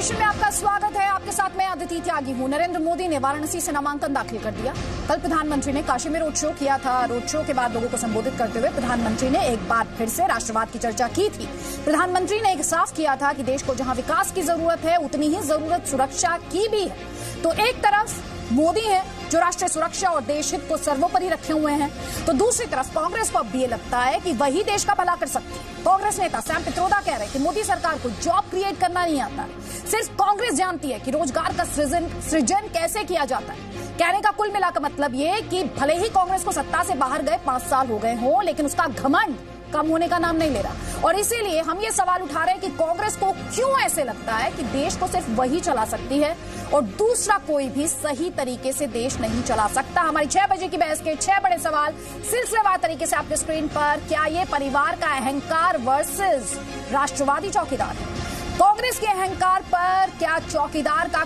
Nation में आपका स्वागत है। आपके साथ मैं अदिति त्यागी हूं। नरेंद्र मोदी ने वाराणसी से नामांकन दाखिल कर दिया। कल प्रधानमंत्री ने काशी में रोड शो किया था। रोड शो के बाद लोगों को संबोधित करते हुए प्रधानमंत्री ने एक बार फिर से राष्ट्रवाद की चर्चा की थी। प्रधानमंत्री ने एक साफ किया था कि देश को जहां विकास की जरूरत है उतनी ही जरूरत सुरक्षा की भी है। तो एक तरफ मोदी है जो राष्ट्रीय सुरक्षा और देश हित को सर्वोपरि रखे हुए हैं, तो दूसरी तरफ कांग्रेस को अब भी ये लगता है कि वही देश का भला कर सकती है। कांग्रेस नेता सैम पित्रोदा कह रहे हैं कि मोदी सरकार को जॉब क्रिएट करना नहीं आता, सिर्फ कांग्रेस जानती है कि रोजगार का सृजन कैसे किया जाता है। कहने का कुल मिलाकर मतलब ये कि भले ही कांग्रेस को सत्ता से बाहर गए 5 साल हो गए हों, लेकिन उसका घमंड कम होने का नाम नहीं ले रहा। और इसीलिए हम ये सवाल उठा रहे हैं कि कांग्रेस को क्यों ऐसे लगता है कि देश को सिर्फ वही चला सकती है और दूसरा कोई भी सही तरीके से देश नहीं चला सकता। हमारी 6 बजे की बहस के 6 बड़े सवाल सिलसिलेवार तरीके से आपके स्क्रीन पर। क्या ये परिवार का अहंकार वर्सेस राष्ट्रवादी चौकीदार है? कांग्रेस के अहंकार पर क्या चौकीदार का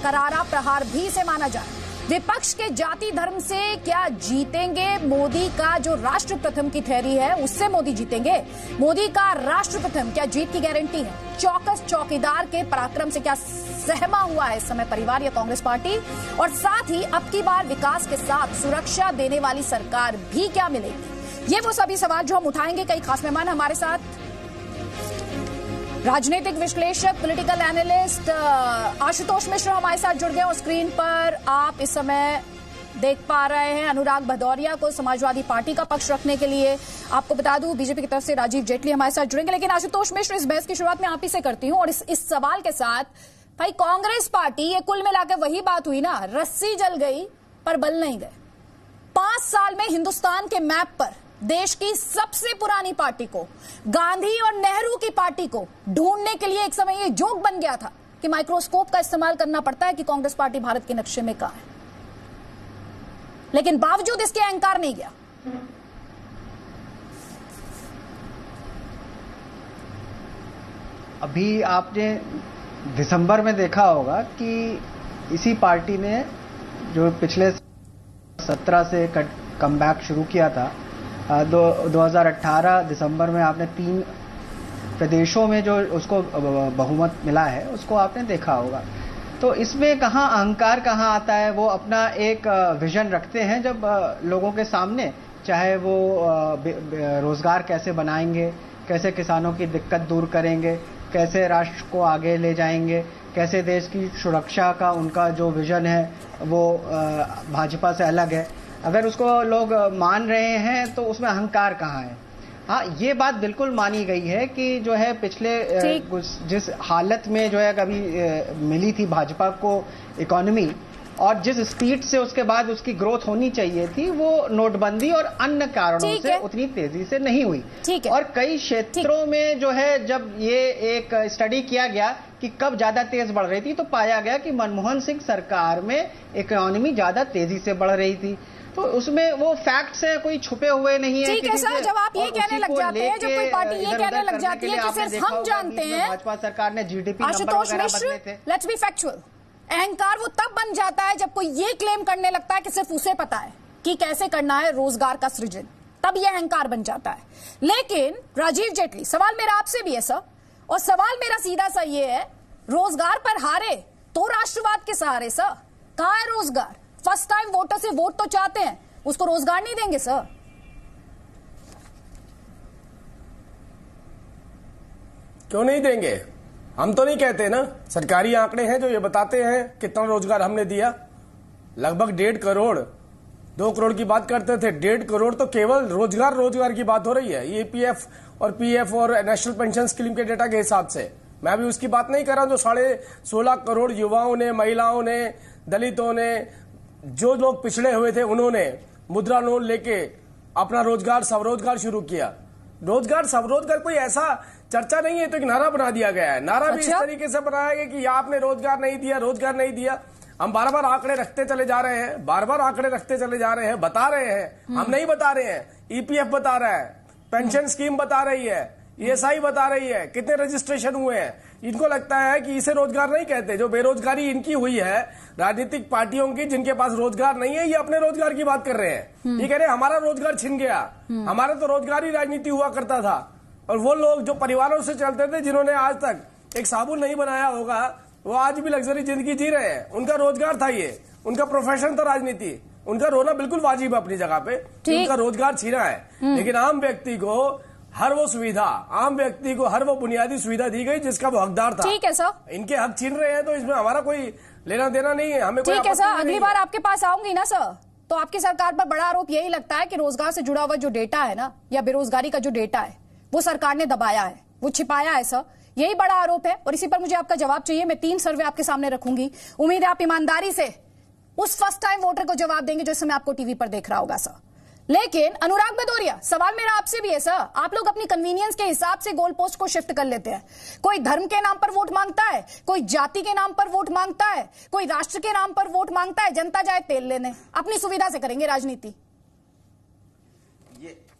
करारा प्रहार भी से माना जाए? विपक्ष के जाति धर्म से क्या जीतेंगे? मोदी का जो राष्ट्र प्रथम की थ्योरी है उससे मोदी जीतेंगे? मोदी का राष्ट्र प्रथम क्या जीत की गारंटी है? चौकस चौकीदार के पराक्रम से क्या सहमा हुआ है इस समय परिवार या कांग्रेस पार्टी? और साथ ही अब की बार विकास के साथ सुरक्षा देने वाली सरकार भी क्या मिलेगी? ये वो सभी सवाल जो हम उठाएंगे। कई खास मेहमान हमारे साथ, राजनीतिक विश्लेषक, पॉलिटिकल एनालिस्ट आशुतोष मिश्र हमारे साथ जुड़ गए और स्क्रीन पर आप इस समय देख पा रहे हैं अनुराग भदौरिया को समाजवादी पार्टी का पक्ष रखने के लिए। आपको बता दूं बीजेपी की तरफ से राजीव जेटली हमारे साथ जुड़ेंगे। लेकिन आशुतोष मिश्र, इस बहस की शुरुआत में आप ही से करती हूं और इस सवाल के साथ, भाई कांग्रेस पार्टी, ये कुल मिलाकर वही बात हुई ना, रस्सी जल गई पर बल नहीं गए। 5 साल में हिंदुस्तान के मैप पर देश की सबसे पुरानी पार्टी को, गांधी और नेहरू की पार्टी को ढूंढने के लिए एक समय ये जोक बन गया था कि माइक्रोस्कोप का इस्तेमाल करना पड़ता है कि कांग्रेस पार्टी भारत के नक्शे में कहां है। लेकिन बावजूद इसके अहंकार नहीं गया। अभी आपने दिसंबर में देखा होगा कि इसी पार्टी ने जो पिछले 17 से कमबैक शुरू किया था, 2018 दिसंबर में आपने 3 प्रदेशों में जो उसको बहुमत मिला है उसको आपने देखा होगा। तो इसमें कहाँ अहंकार कहाँ आता है? वो अपना एक विजन रखते हैं जब लोगों के सामने, चाहे वो रोजगार कैसे बनाएंगे, कैसे किसानों की दिक्कत दूर करेंगे, कैसे राष्ट्र को आगे ले जाएंगे, कैसे देश की सुरक्षा का उनका जो विजन है वो भाजपा से अलग है। अगर उसको लोग मान रहे हैं तो उसमें अहंकार कहाँ है? हाँ, ये बात बिल्कुल मानी गई है कि जो है पिछले जिस हालत में जो है कभी मिली थी भाजपा को इकोनॉमी और जिस स्पीड से उसके बाद उसकी ग्रोथ होनी चाहिए थी, वो नोटबंदी और अन्य कारणों से उतनी तेजी से नहीं हुई। और कई क्षेत्रों में जो है जब ये एक स्टडी किया गया कि कब ज्यादा तेज बढ़ रही थी, तो पाया गया कि मनमोहन सिंह सरकार में इकोनॉमी ज्यादा तेजी से बढ़ रही थी। तो उसमें वो फैक्ट्स हैं, कोई छुपे हुए नहीं है। ठीक है सर, जब आप ये कहने लग जाते हैं, जब कोई पार्टी ये कहने लग जाती है कि सिर्फ हम जानते हैं, भाजपा सरकार ने GDP Ashutosh Mishra, let's be factual, अहंकार वो तब बन जाता है जब कोई ये क्लेम करने लगता है कि सिर्फ उसे पता है कि कैसे करना है रोजगार का सृजन, तब ये अहंकार बन जाता है। लेकिन राजीव जेटली, सवाल मेरा आपसे भी है सर, और सवाल मेरा सीधा सा ये है, रोजगार पर हारे तो राष्ट्रवाद के सहारे सर, कहां है रोजगार? फर्स्ट टाइम वोटर से वोट तो चाहते हैं, उसको रोजगार नहीं देंगे सर? क्यों नहीं देंगे? हम तो नहीं कहते ना, सरकारी आंकड़े हैं जो ये बताते हैं कितना रोजगार हमने दिया। लगभग 1.5 करोड़, 2 करोड़ की बात करते थे, 1.5 करोड़ तो केवल रोजगार की बात हो रही है। ईपीएफ और पीएफ और नेशनल पेंशन स्कीम के डेटा के हिसाब से मैं अभी उसकी बात नहीं कर रहा हूं जो 16.5 करोड़ युवाओं ने, महिलाओं ने, दलितों ने, जो लोग पिछड़े हुए थे, उन्होंने मुद्रा लोन लेके अपना रोजगार स्वरोजगार शुरू किया। रोजगार स्वरोजगार कोई ऐसा चर्चा नहीं है, तो एक नारा बना दिया गया है। नारा भी इस तरीके से बनाया गया कि आपने रोजगार नहीं दिया, रोजगार नहीं दिया। हम बार बार आंकड़े रखते चले जा रहे हैं, बता रहे हैं, हम नहीं बता रहे हैं। ईपीएफ बता रहा है, पेंशन स्कीम बता रही है, ईएसआई बता रही है, कितने रजिस्ट्रेशन हुए हैं। इनको लगता है कि इसे रोजगार नहीं कहते। जो बेरोजगारी इनकी हुई है राजनीतिक पार्टियों की, जिनके पास रोजगार नहीं है, ये अपने रोजगार की बात कर रहे हैं। ये कह रहे हैं हमारा रोजगार छिन गया, हमारा तो रोजगारी राजनीति हुआ करता था। और वो लोग जो परिवारों से चलते थे, जिन्होंने आज तक एक साबुन नहीं बनाया होगा, वो आज भी लग्जरी जिंदगी जी रहे हैं, उनका रोजगार था, ये उनका प्रोफेशन था राजनीति, उनका रोना बिल्कुल वाजिब है अपनी जगह पे, उनका रोजगार छीना है। लेकिन आम व्यक्ति को हर वो सुविधा, आम व्यक्ति को हर वो बुनियादी सुविधा दी गई जिसका वो हकदार था। ठीक है सर, इनके हक छीन रहे हैं तो इसमें हमारा कोई लेना देना नहीं है, हमें ठीक है सर। अगली बार आपके पास आऊंगी ना सर, तो आपकी सरकार पर बड़ा आरोप यही लगता है कि रोजगार से जुड़ा हुआ जो डेटा है ना, या बेरोजगारी का जो डेटा है, वो सरकार ने दबाया है, वो छिपाया है सर, यही बड़ा आरोप है। और इसी पर मुझे आपका जवाब चाहिए। मैं 3 सर्वे आपके सामने रखूंगी, उम्मीद है आप ईमानदारी से उस फर्स्ट टाइम वोटर को जवाब देंगे जो इस समय आपको टीवी पर देख रहा होगा सर। लेकिन अनुराग भदौरिया, सवाल मेरा आपसे भी है सर, आप लोग अपनी कन्वीनियंस के हिसाब से गोल पोस्ट को शिफ्ट कर लेते हैं। कोई धर्म के नाम पर वोट मांगता है, कोई जाति के नाम पर वोट मांगता है, कोई राष्ट्र के नाम पर वोट मांगता है, जनता जाए तेल लेने, अपनी सुविधा से करेंगे राजनीति।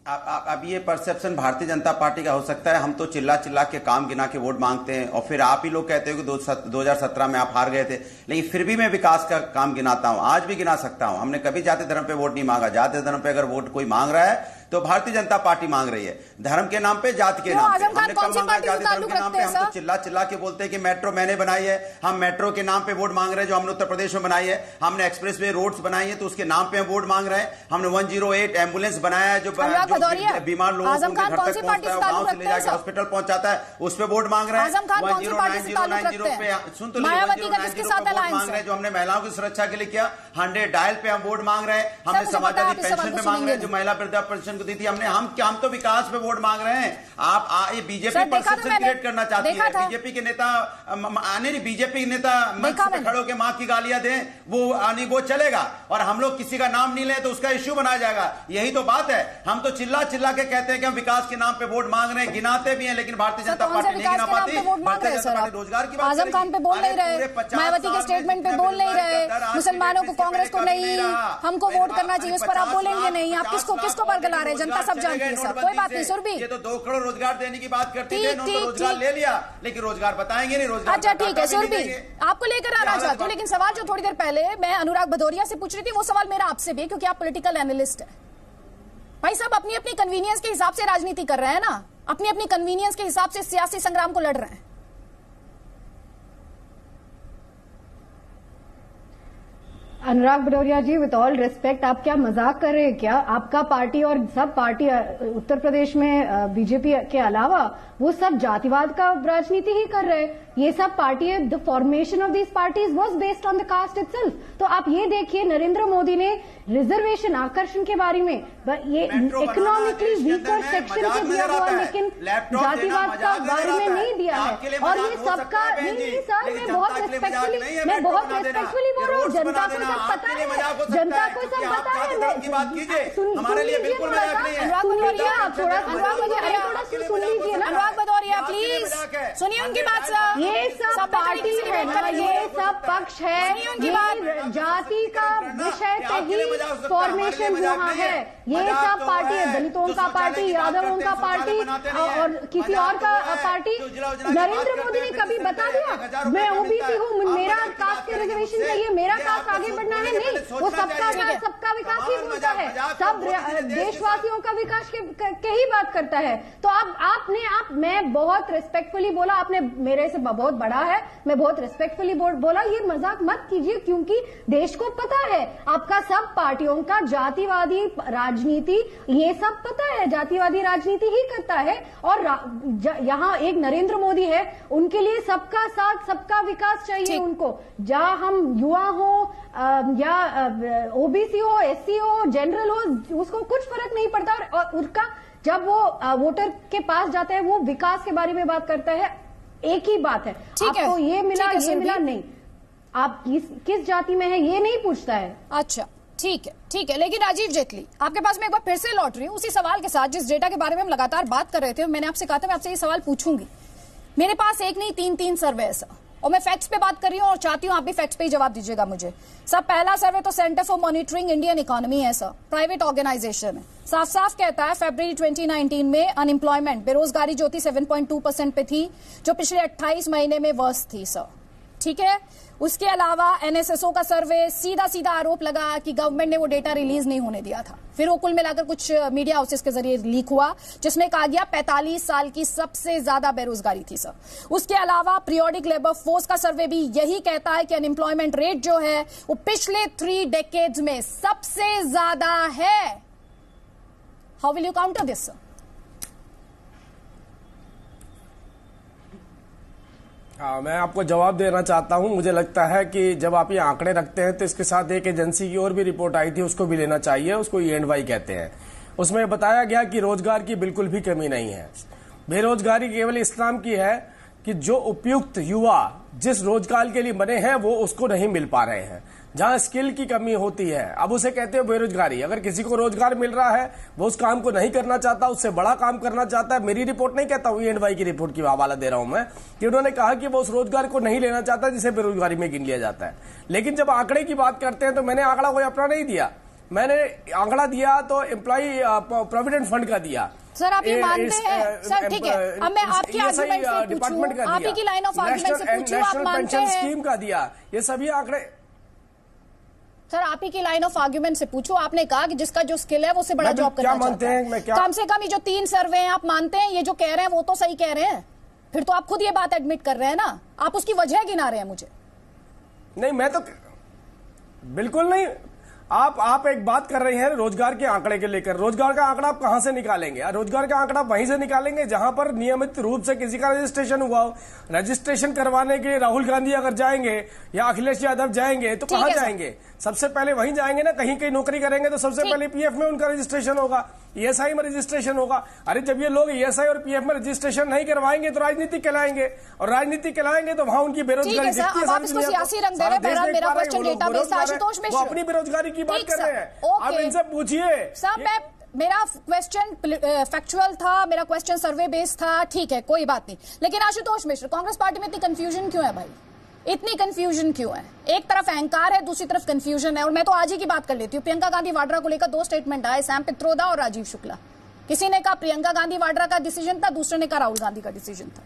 अब ये परसेप्शन भारतीय जनता पार्टी का हो सकता है, हम तो चिल्ला चिल्ला के काम गिना के वोट मांगते हैं, और फिर आप ही लोग कहते हो कि 2017 में आप हार गए थे, लेकिन फिर भी मैं विकास का काम गिनाता हूं, आज भी गिना सकता हूं। हमने कभी जाति धर्म पे वोट नहीं मांगा। जाति धर्म पे अगर वोट कोई मांग रहा है तो भारतीय जनता पार्टी मांग रही है, धर्म के नाम पे, जाति के नाम पे। हमने कब मांगा जाति धर्म के नाम पे? हम तो चिल्ला चिल्ला के बोलते हैं कि मेट्रो मैंने बनाई है, हम मेट्रो के नाम पे वोट मांग रहे हैं जो हमने उत्तर प्रदेश में बनाई है। हमने एक्सप्रेसवे रोड्स बनाई है तो उसके नाम पे हम वोट मांग रहे हैं। हमने 108 एम्बुलेंस बनाया है जो बीमार लोगों को उनके घर तक पहुंचता है, गांव से ले जाकर हॉस्पिटल पहुंचाता है, उस पर वोट मांग रहे हैं। 109090 पे सुन तो लीजिए, 1090 पे वोट मांग रहे हैं जो हमने महिलाओं की सुरक्षा के लिए किया। 100 डायल पे हम वोट मांग रहे हैं। हमने समाजवादी पेंशन पे मांग रहे हैं जो महिला वृद्धा पेंशन को दी थी। हम तो विकास पे वोट मांग रहे हैं। आप ये बीजेपी परसेप्शन क्रिएट करना चाहती है। बीजेपी के नेता बीजेपी के नेता मंच पे खड़े होकर मां की गालियां दें, वो चलेगा, और हम लोग किसी का नाम नहीं लें तो उसका इश्यू बनाया जाएगा। यही तो बात है। हम तो चिल्ला चिल्ला के कहते हैं कि हम विकास के नाम पे वोट मांग रहे हैं, गिनाते भी हैं, लेकिन भारतीय जनता पार्टी नहीं गिना पाती। भारतीय जनता पार्टी रोजगार की बात, आजम खान पे बोल नहीं रहे, मायावती के स्टेटमेंट पे बोल नहीं रहे, मुसलमानों को, कांग्रेस को नहीं हमको वोट करना चाहिए, उस पर आप बोलेंगे नहीं। आप किसको बरगला रहे, जनता सब जानती है सर। कोई बात नहीं सुरभि, ये तो 2 करोड़ रोजगार देने की बात करती थी, उन्होंने तो रोजगार ले लिया, लेकिन रोजगार बताएंगे नहीं। रोजगार अच्छा ठीक है सुरभि, आपको लेकर आना चाहती हूँ, लेकिन सवाल जो थोड़ी देर पहले मैं अनुराग भदौरिया से पूछ रही थी, वो सवाल मेरा आपसे भी है, क्योंकि आप पॉलिटिकल एनालिस्ट है। भाई साहब अपनी अपनी कन्वीनियंस के हिसाब से राजनीति कर रहे हैं ना, अपनी अपनी कन्वीनियंस के हिसाब से सियासी संग्राम को लड़ रहे हैं। अनुराग भदौरिया जी, विद ऑल रिस्पेक्ट, आप क्या मजाक कर रहे हैं क्या? आपका पार्टी और सब पार्टी उत्तर प्रदेश में बीजेपी के अलावा वो सब जातिवाद का राजनीति ही कर रहे हैं। ये सब party, the formation of these parties was based on the caste itself. तो आप ये देखिए, नरेंद्र मोदी ने रिजर्वेशन आकर्षण के बारे में ये इकोनॉमिकली वीकर सेक्शन के दिया हुआ, लेकिन जातिवाद का बारे में नहीं दिया है। और ये सबका नहीं सर, मैं बहुत रेस्पेक्टफुली बोल रहा हूँ। जनता को सब पता है, जनता को सब पता है। हमारे लिए बिल्कुल मजाक नहीं है। आप थोड़ा सुन लीजिए ना। अनुराग भदौरिया प्लीज सुनिए उनकी बात सर। ये सब पार्टी है ना, ये सब पक्ष है, ये जाति का विषय पे ही फॉर्मेशन हुआ है। ये सब पार्टी है, दलितों का पार्टी, यादवों का पार्टी और किसी और का पार्टी। नरेंद्र मोदी ने कभी बता दिया मैं ओबीसी हूँ, मेरा कास्ट के रिजर्वेशन चाहिए, मेरा कास्ट आगे बढ़ना है? नहीं, वो सबका साथ सबका विकास ही बोलता है, सब देशवासियों का विकास के ही बात करता है। तो मैं बहुत रिस्पेक्टफुली बोला, आपने मेरे से बहुत बड़ा है, मैं बहुत रिस्पेक्टफुली बोला। ये मजाक मत कीजिए, क्योंकि देश को पता है आपका सब पार्टियों का जातिवादी राजनीति, ये सब पता है, जातिवादी राजनीति ही करता है। और यहाँ एक नरेंद्र मोदी है, उनके लिए सबका साथ सबका विकास चाहिए उनको। जहां हम युवा हो या ओबीसी हो, एससी हो, जनरल हो, उसको कुछ फर्क नहीं पड़ता। और उसका जब वो वोटर के पास जाता है, वो विकास के बारे में बात करता है। एक ही बात है, आपको ये मिला, ये मिला नहीं, आप किस जाति में है ये नहीं पूछता है। अच्छा ठीक है। लेकिन राजीव जेटली, आपके पास मैं एक बार फिर से लौट रही हूँ उसी सवाल के साथ जिस डेटा के बारे में हम लगातार बात कर रहे थे। मैंने आपसे कहा था मैं आपसे ये सवाल पूछूंगी। मेरे पास एक नहीं 3 सर्वे है सर, और मैं फैक्ट्स पे बात कर रही हूँ और चाहती हूँ आप भी फैक्ट्स पे ही जवाब दीजिएगा मुझे। सर पहला सर्वे तो centre for monitoring Indian economy है सर, प्राइवेट ऑर्गेनाइजेशन है, साफ साफ कहता है फरवरी 2019 में अनएम्प्लॉयमेंट, बेरोजगारी जो थी 7.2% पे थी, जो पिछले 28 महीने में वर्स्ट थी सर। ठीक है। उसके अलावा एनएसएसओ का सर्वे, सीधा सीधा आरोप लगा कि गवर्नमेंट ने वो डेटा रिलीज नहीं होने दिया था। फिर वो कुल मिलाकर कुछ मीडिया हाउसेस के जरिए लीक हुआ, जिसमें कहा गया 45 साल की सबसे ज्यादा बेरोजगारी थी सर। उसके अलावा पीरियोडिक लेबर फोर्स का सर्वे भी यही कहता है कि अनएम्प्लॉयमेंट रेट जो है वो पिछले 3 डेकेड्स में सबसे ज्यादा है। How will you counter this sir? मैं आपको जवाब देना चाहता हूं। मुझे लगता है कि जब आप ये आंकड़े रखते हैं तो इसके साथ एक एजेंसी की और भी रिपोर्ट आई थी, उसको भी लेना चाहिए। उसको E&Y कहते हैं। उसमें बताया गया कि रोजगार की बिल्कुल भी कमी नहीं है। बेरोजगारी केवल इस नाम की है कि जो उपयुक्त युवा जिस रोजगार के लिए बने हैं वो उसको नहीं मिल पा रहे हैं। जहां स्किल की कमी होती है, अब उसे कहते हैं बेरोजगारी। अगर किसी को रोजगार मिल रहा है, वो उस काम को नहीं करना चाहता, उससे बड़ा काम करना चाहता है। मेरी रिपोर्ट नहीं कहता हूं, E&Y की रिपोर्ट की हवाला दे रहा हूं मैं, कि उन्होंने कहा कि वो उस रोजगार को नहीं लेना चाहता जिसे बेरोजगारी में गिन लिया जाता है। लेकिन जब आंकड़े की बात करते हैं तो मैंने आंकड़ा कोई अपना नहीं दिया। मैंने आंकड़ा दिया तो एम्प्लॉय प्रोविडेंट फंड का दिया। सर आप ये मानते हैं? सर ठीक है, अब मैं आपके आर्गुमेंट से पूछूं, आप ही की लाइन ऑफ आर्गुमेंट से पूछूं, आप मानते हैं? स्कीम का दिया। ये सभी आंकड़े सर आप ही की लाइन ऑफ आर्गुमेंट से पूछो। आपने कहा कि जिसका जो स्किल है वो उससे बड़ा जॉब करना चाहता है। कम से कम ये जो 3 सर्वे हैं, आप मानते हैं ये जो कह रहे हैं वो तो सही कह रहे हैं? फिर तो आप खुद ये बात एडमिट कर रहे हैं ना, आप उसकी वजह गिना रहे हैं मुझे। नहीं, मैं तो बिल्कुल नहीं। आप एक बात कर रही हैं रोजगार के आंकड़े के लेकर। रोजगार का आंकड़ा आप कहां से निकालेंगे? रोजगार का आंकड़ा वहीं से निकालेंगे जहां पर नियमित रूप से किसी का रजिस्ट्रेशन हुआ हो। रजिस्ट्रेशन करवाने के लिए राहुल गांधी अगर जाएंगे या अखिलेश यादव जाएंगे तो कहां जाएंगे? सबसे पहले वहीं जाएंगे ना। कहीं कहीं नौकरी करेंगे तो सबसे पहले पीएफ में उनका रजिस्ट्रेशन होगा, ESI में रजिस्ट्रेशन होगा। अरे जब ये लोग ESI और पीएफ में रजिस्ट्रेशन नहीं करवाएंगे तो राजनीति कहलाएंगे, और राजनीति कहलाएंगे तो वहां उनकी बेरोजगारी दिखती है। सियासी रंग दे रहे हैं। मेरा क्वेश्चन डेटा बेस्ड आशुतोष मिश्र, अपनी बेरोजगारी की बात कर रहे हैं। आप इनसे पूछिए साहब। मैं मेरा क्वेश्चन फैक्चुअल था, मेरा क्वेश्चन सर्वे बेस्ड था, ठीक है कोई बात नहीं। लेकिन आशुतोष मिश्र, कांग्रेस पार्टी में इतनी कंफ्यूजन क्यों है भाई? इतनी कंफ्यूजन क्यों है? एक तरफ अहंकार है, दूसरी तरफ कंफ्यूजन है। और मैं तो आज ही की बात कर लेती हूँ। प्रियंका गांधी वाड्रा को लेकर 2 स्टेटमेंट आए, सैम पित्रोदा और राजीव शुक्ला। किसी ने कहा प्रियंका गांधी वाड्रा का डिसीजन था, दूसरे ने कहा राहुल गांधी का डिसीजन था।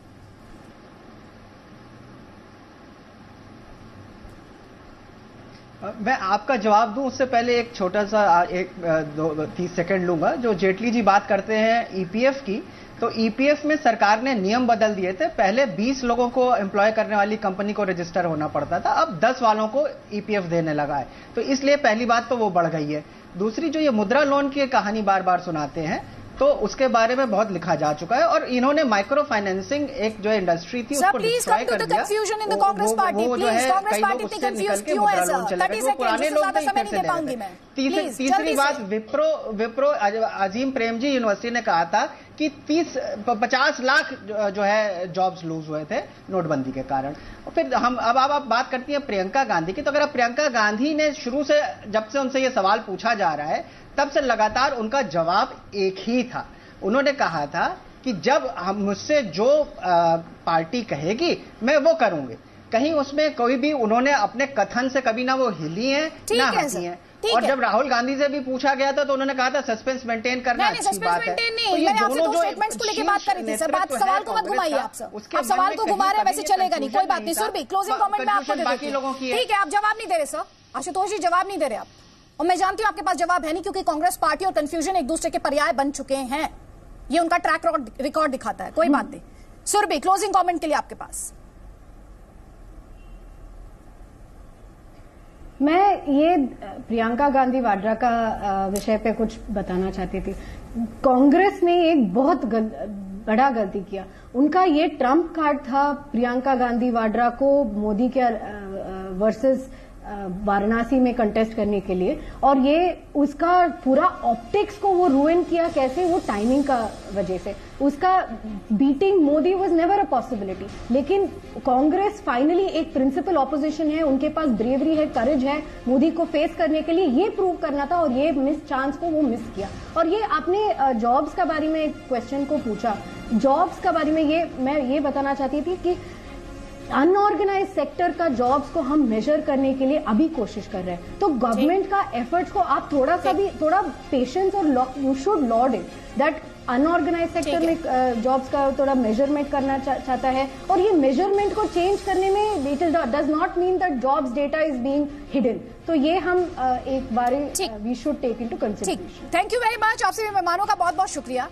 मैं आपका जवाब दूं उससे पहले एक छोटा सा 30 सेकंड लूंगा। जो जेटली जी बात करते हैं EPF की, तो EPF में सरकार ने नियम बदल दिए थे। पहले 20 लोगों को एम्प्लॉय करने वाली कंपनी को रजिस्टर होना पड़ता था, अब 10 वालों को EPF देने लगा है। तो इसलिए पहली बात तो वो बढ़ गई है। दूसरी, जो ये मुद्रा लोन की कहानी बार बार सुनाते हैं, तो उसके बारे में बहुत लिखा जा चुका है। और इन्होंने माइक्रो फाइनेंसिंग एक जो इंडस्ट्री थी उसको डिस्ट्रॉय कर दिया। तीसरी बात, विप्रो अजीम प्रेमजी यूनिवर्सिटी ने कहा था कि 50 लाख जो है जॉब्स लूज हुए थे नोटबंदी के कारण। और फिर अब आप बात करती हैं प्रियंका गांधी की, तो अगर प्रियंका गांधी ने शुरू से, जब से उनसे ये सवाल पूछा जा रहा है, तब से लगातार उनका जवाब एक ही था। उन्होंने कहा था कि जब हम मुझसे जो पार्टी कहेगी मैं वो करूंगी। कहीं उसमें कोई भी उन्होंने अपने कथन से कभी ना वो हिली हैं ना हंसी हैं। और जब राहुल गांधी से भी पूछा गया था तो उन्होंने कहा था सस्पेंस मेंटेन करना अच्छी बात है। तो ये दोनों जो स्टेटमेंट्स को लेकर बात कर रही थी सर, बात सवाल को मत घुमाइए आप सर। आप सवाल को घुमा रहे हैं, वैसे चलेगा नहीं। कोई बात नहीं। सुरभि, क्लोजिंग कमेंट में आपको दे देती हूं। ठीक है, आप जवाब नहीं दे रहे सर। आशुतोष जी जवाब नहीं दे रहे आप, और मैं जानती हूं आपके पास जवाब है नहीं, क्योंकि कांग्रेस पार्टी और कंफ्यूजन एक दूसरे के पर्याय बन चुके हैं। ये उनका ट्रैक रिकॉर्ड दिखाता है। कोई बात नहीं। सुरभि, क्लोजिंग कमेंट के लिए आपके पास। मैं ये प्रियंका गांधी वाड्रा का विषय पे कुछ बताना चाहती थी। कांग्रेस ने एक बहुत बड़ा गलती किया। उनका ये ट्रम्प कार्ड था प्रियंका गांधी वाड्रा को मोदी के वर्सेस वाराणसी में कंटेस्ट करने के लिए, और ये उसका पूरा ऑप्टिक्स को वो रूइन किया। कैसे? वो टाइमिंग का वजह से। उसका beating Modi was never a possibility. लेकिन कांग्रेस फाइनली एक प्रिंसिपल ऑपोजिशन है, उनके पास ब्रेवरी है, करेज है मोदी को फेस करने के लिए। ये प्रूव करना था, और ये मिस चांस को वो मिस किया। और ये आपने जॉब्स का बारे में क्वेश्चन को पूछा, जॉब्स का बारे में मैं ये बताना चाहती थी कि अनऑर्गेनाइज सेक्टर का जॉब्स को हम मेजर करने के लिए अभी कोशिश कर रहे हैं। तो गवर्नमेंट का एफर्ट्स को आप थोड़ा पेशेंस और you should lord it that unorganise sector में जॉब्स का थोड़ा मेजरमेंट करना चाहता है, और ये मेजरमेंट को चेंज करने में it does not mean that jobs data is being hidden. तो ये हम एक बार we should take into consideration. Thank you very much. आपसे मेहमानों का बहुत बहुत शुक्रिया।